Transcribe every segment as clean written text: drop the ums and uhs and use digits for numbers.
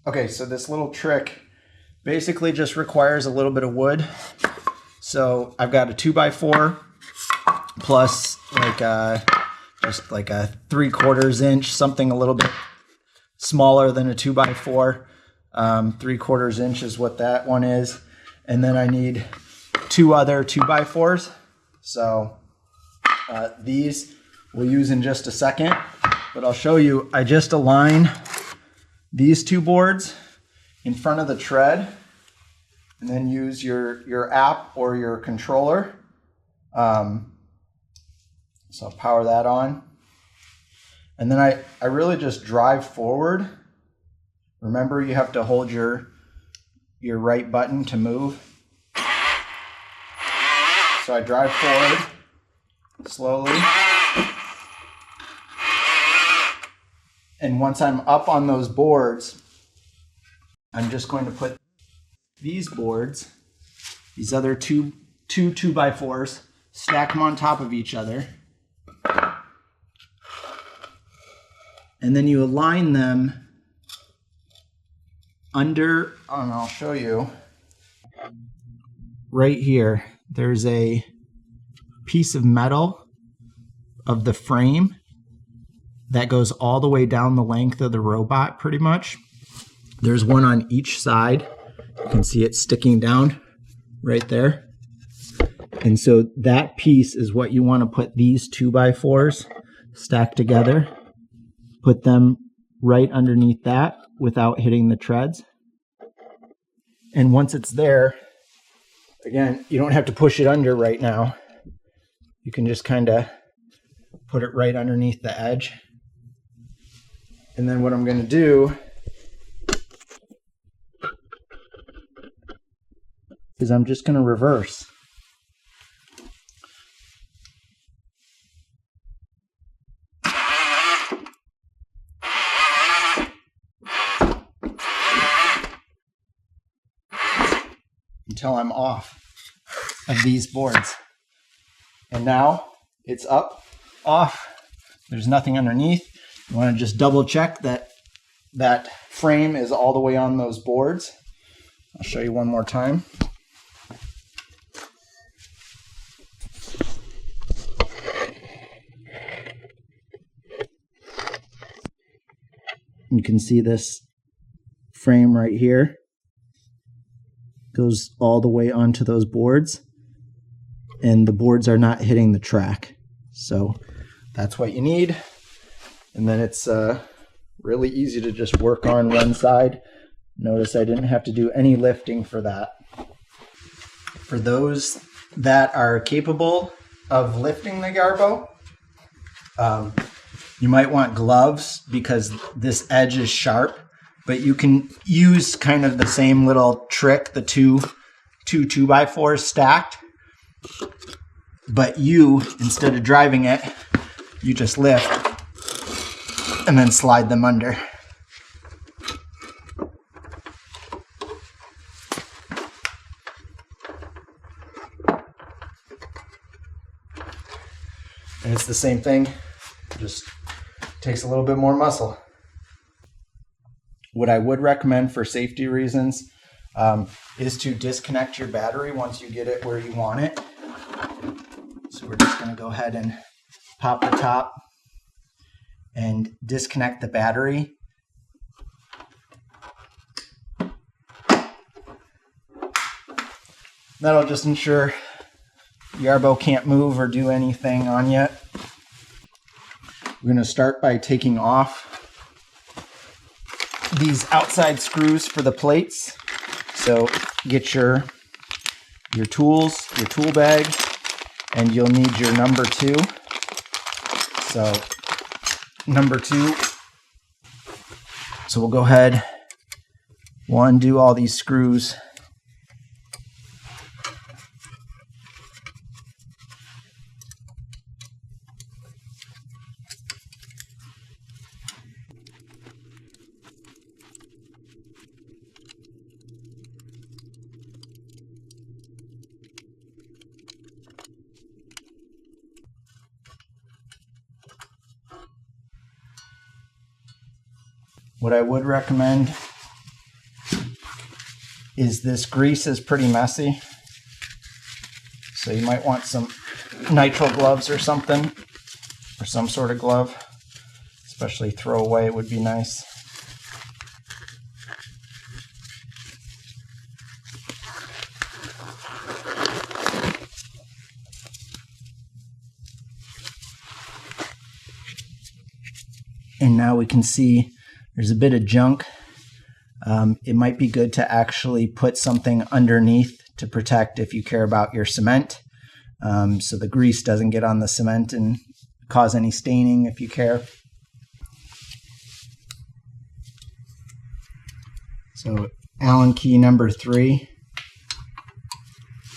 Okay, so this little trick basically just requires a little bit of wood. So I've got a 2x4 plus just like a 3/4 inch, something a little bit smaller than a 2x4. 3/4 inch is what that one is. And then I need 2 other 2x4s. So these we'll use in just a second, but I'll show you. I just align these 2 boards in front of the tread, and then use your app or your controller. So I'll power that on. And then I really just drive forward. Remember, you have to hold your right button to move. So I drive forward slowly. And once I'm up on those boards, I'm just going to put these boards, these other two 2x4s, stack them on top of each other. And then you align them under, and I'll show you, right here, there's a piece of metal of the frame that goes all the way down the length of the robot pretty much. There's one on each side. You can see it sticking down right there. And so that piece is what you want to put these 2x4s stacked together. Put them right underneath that without hitting the treads. And once it's there, again, you don't have to push it under right now. You can just kind of put it right underneath the edge. And then what I'm going to do is I'm just going to reverse. Until I'm off of these boards. And now it's up, off. There's nothing underneath. You want to just double check that that frame is all the way on those boards. I'll show you one more time. You can see this frame right here goes all the way onto those boards, and the boards are not hitting the track. So that's what you need. And then it's really easy to just work on one side. Notice I didn't have to do any lifting for that. For those that are capable of lifting the Yarbo, you might want gloves because this edge is sharp, but you can use kind of the same little trick, the two 2x4s stacked, but you, instead of driving it, you just lift and then slide them under. And it's the same thing, just takes a little bit more muscle. What I would recommend for safety reasons is to disconnect your battery once you get it where you want it. So we're just going to go ahead and pop the top and disconnect the battery. That'll just ensure Yarbo can't move or do anything on you. We're going to start by taking off these outside screws for the plates. So get your tools, your tool bag, and you'll need your number 2. So number 2. So we'll go ahead, we'll undo all these screws. What I would recommend is this grease is pretty messy. So you might want some nitrile gloves or something, or some sort of glove, especially throwaway would be nice. And now we can see there's a bit of junk. It might be good to actually put something underneath to protect if you care about your cement, so the grease doesn't get on the cement and cause any staining if you care. So Allen key number 3.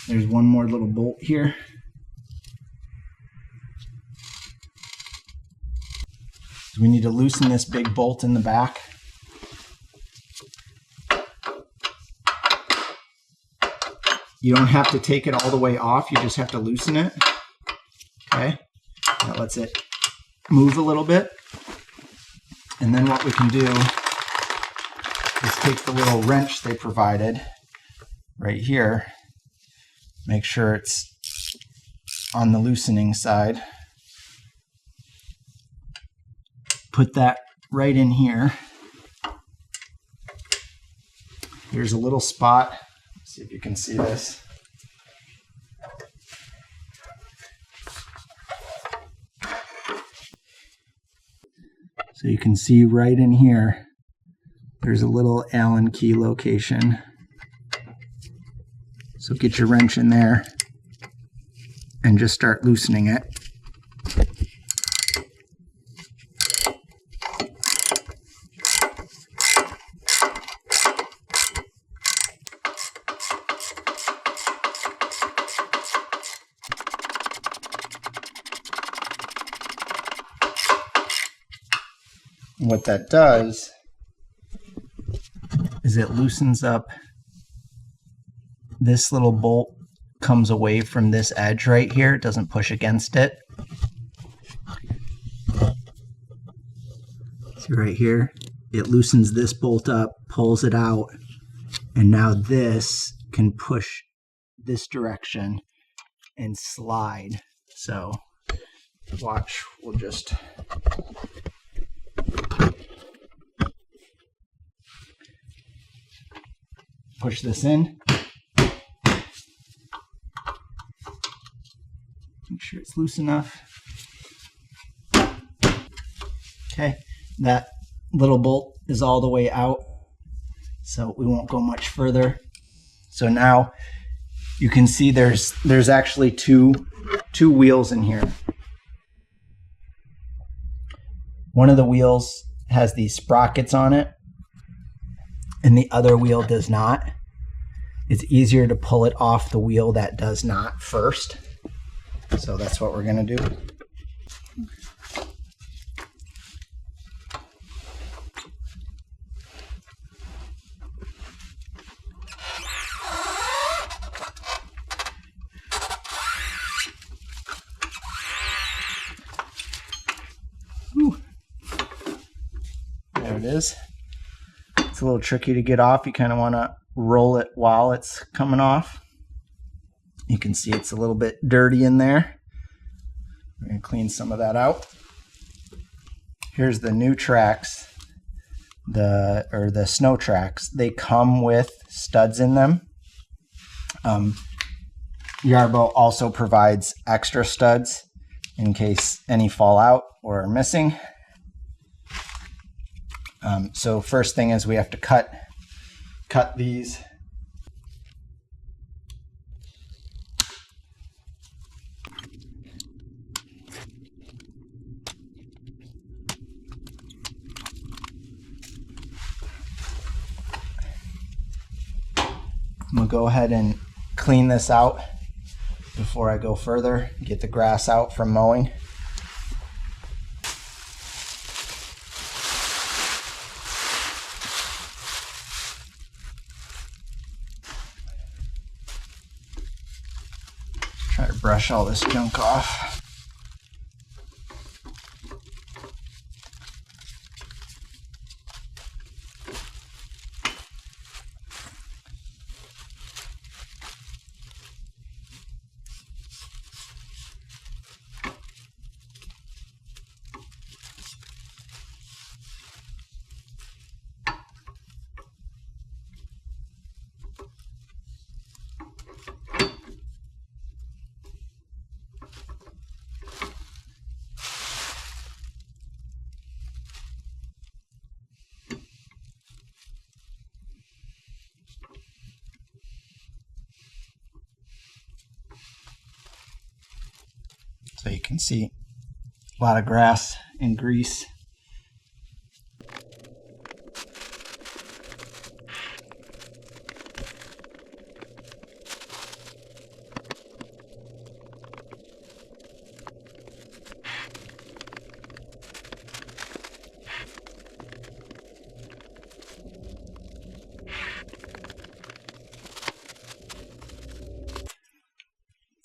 There's one more little bolt here. We need to loosen this big bolt in the back. You don't have to take it all the way off, you just have to loosen it. Okay, that lets it move a little bit. And then what we can do is take the little wrench they provided right here, make sure it's on the loosening side. Put that right in here. There's a little spot. Let's see if you can see this. So you can see right in here, there's a little Allen key location. So get your wrench in there and just start loosening it. What that does is it loosens up. This little bolt comes away from this edge right here. It doesn't push against it. See right here? It loosens this bolt up, pulls it out, and now this can push this direction and slide. So watch, we'll just push this in. Make sure it's loose enough. Okay, that little bolt is all the way out, so we won't go much further. So now you can see there's actually two wheels in here. One of the wheels has these sprockets on it, and the other wheel does not. It's easier to pull it off the wheel that does not first. So that's what we're going to do. Whew. There it is. It's a little tricky to get off. You kind of want to roll it while it's coming off. You can see it's a little bit dirty in there. We're going to clean some of that out. Here's the new tracks, the snow tracks. They come with studs in them. Yarbo also provides extra studs in case any fall out or are missing. So first thing is we have to cut these. I'm gonna go ahead and clean this out before I go further, get the grass out from mowing. Try to brush all this junk off. So you can see a lot of grass and grease.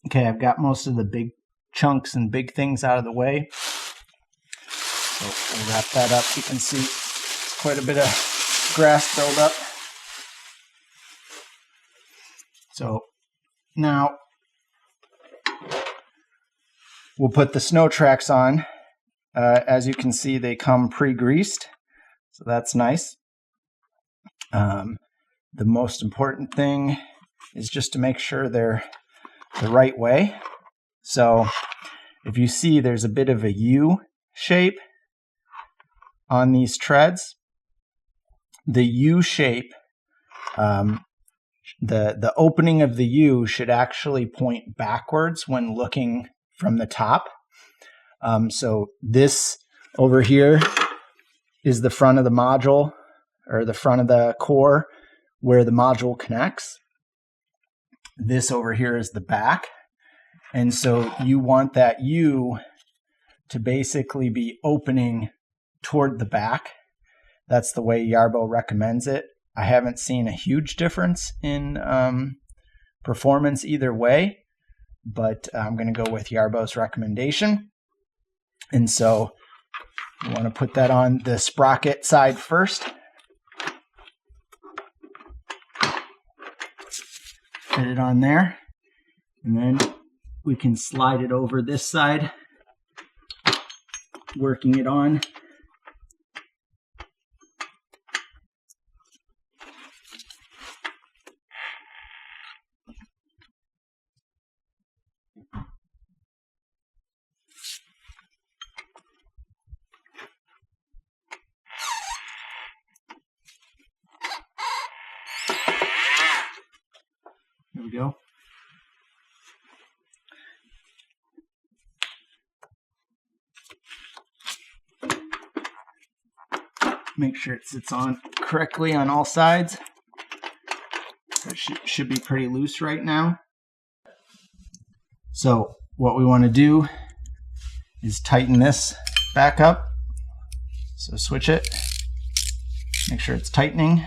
Okay, I've got most of the big chunks and big things out of the way. So we'll wrap that up. You can see it's quite a bit of grass buildup. So now we'll put the snow tracks on. As you can see, they come pre-greased, so that's nice. The most important thing is just to make sure they're the right way. So if you see, there's a bit of a U shape on these treads. The U shape, the opening of the U should actually point backwards when looking from the top. So this over here is the front of the module, or the front of the core where the module connects. This over here is the back. And so you want that U to basically be opening toward the back. That's the way Yarbo recommends it. I haven't seen a huge difference in performance either way, but I'm going to go with Yarbo's recommendation. And so you want to put that on the sprocket side first. Put it on there, and then we can slide it over this side, working it on. There we go. Make sure it sits on correctly on all sides. It should be pretty loose right now. So what we want to do is tighten this back up. So switch it. Make sure it's tightening.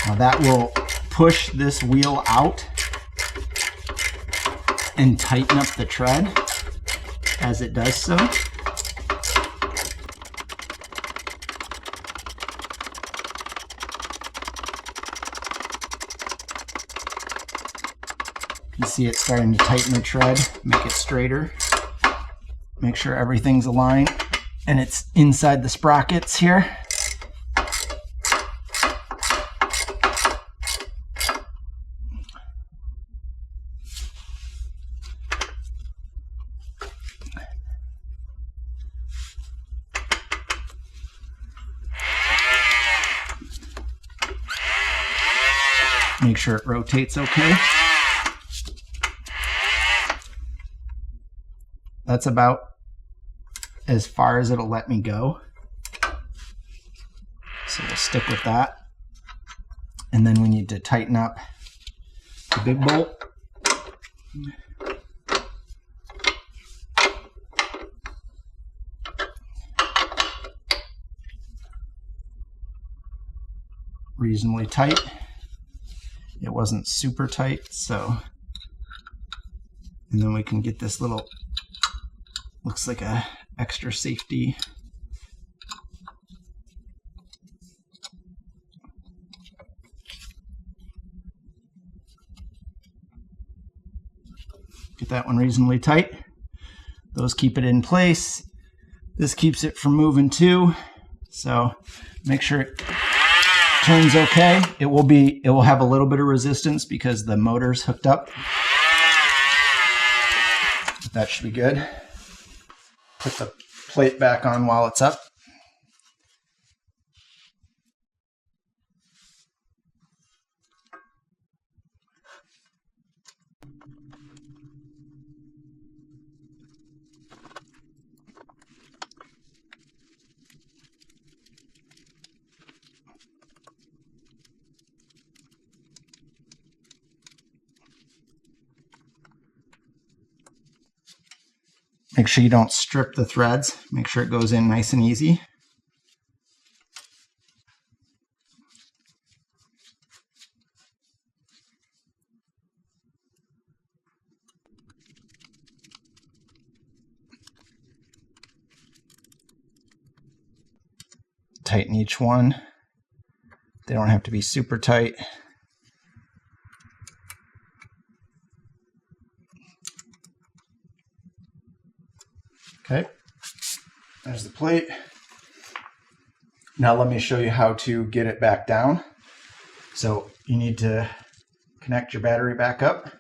Now that will push this wheel out and tighten up the tread as it does so. You can see it starting to tighten the tread, make it straighter. Make sure everything's aligned and it's inside the sprockets here. Make sure it rotates okay. That's about as far as it'll let me go. So we'll stick with that. And then we need to tighten up the big bolt. Reasonably tight. It wasn't super tight, so, and then we can get this little, looks like a extra safety. Get that one reasonably tight. Those keep it in place. This keeps it from moving too. So make sure it turns okay. It will have a little bit of resistance because the motor's hooked up. But that should be good. Put the plate back on while it's up. Make sure you don't strip the threads. Make sure it goes in nice and easy. Tighten each one. They don't have to be super tight. Okay, there's the plate. Now let me show you how to get it back down. So you need to connect your battery back up.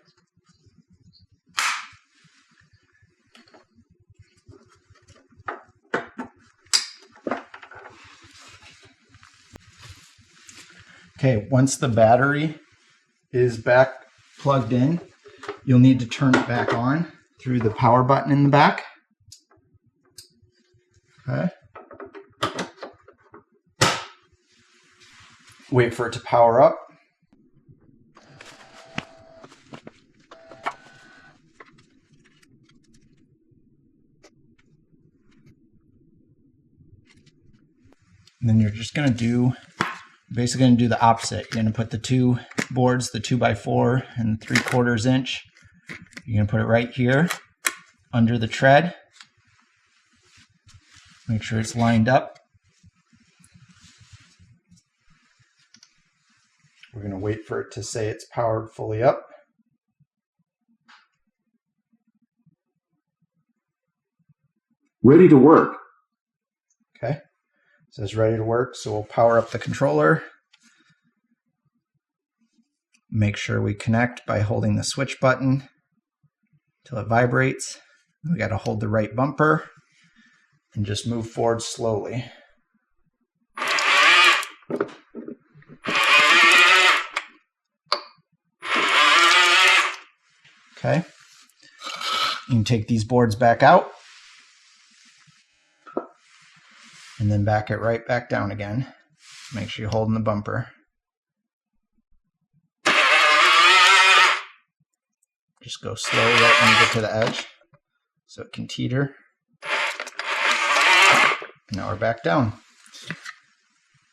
Okay, once the battery is back plugged in, you'll need to turn it back on through the power button in the back. Okay. Wait for it to power up. And then you're just going to do, basically going to do the opposite. You're going to put the two boards, the 2x4 and 3/4 inch. You're going to put it right here under the tread. Make sure it's lined up. We're going to wait for it to say it's powered fully up. Ready to work. Okay, it says ready to work, so we'll power up the controller. Make sure we connect by holding the switch button until it vibrates. We got to hold the right bumper and just move forward slowly. Okay. You can take these boards back out and then back it right back down again. Make sure you're holding the bumper. Just go slow right when you get to the edge so it can teeter. Now we're back down.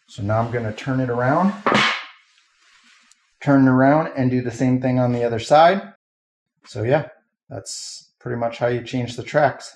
So now I'm going to turn it around and do the same thing on the other side. So yeah, that's pretty much how you change the tracks.